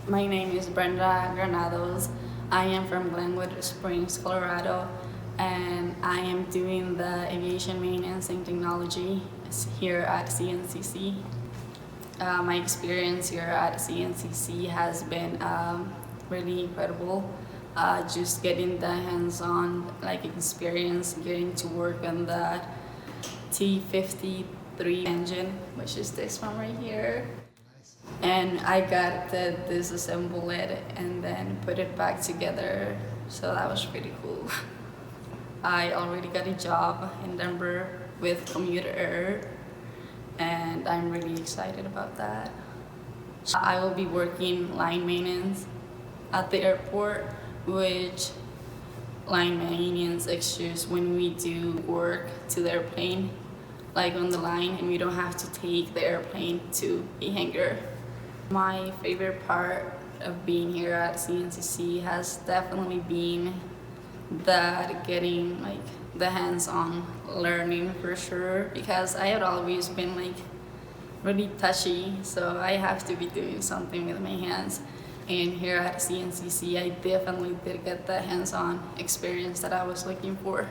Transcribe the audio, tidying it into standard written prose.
My name is Brenda Granados. I am from Glenwood Springs, Colorado, and I am doing the aviation maintenance and technology here at CNCC. My experience here at CNCC has been really incredible. Just getting the hands-on experience, getting to work on the T53 engine, which is this one right here. And I got to disassemble it and then put it back together, so that was pretty cool. I already got a job in Denver with commuter air, and I'm really excited about that. I will be working line maintenance at the airport, which line maintenance extras when we do work to the airplane, like on the line, and we don't have to take the airplane to a hangar. My favorite part of being here at CNCC has definitely been that getting the hands-on learning for sure, because I had always been really touchy, so I have to be doing something with my hands. And here at CNCC, I definitely did get the hands-on experience that I was looking for.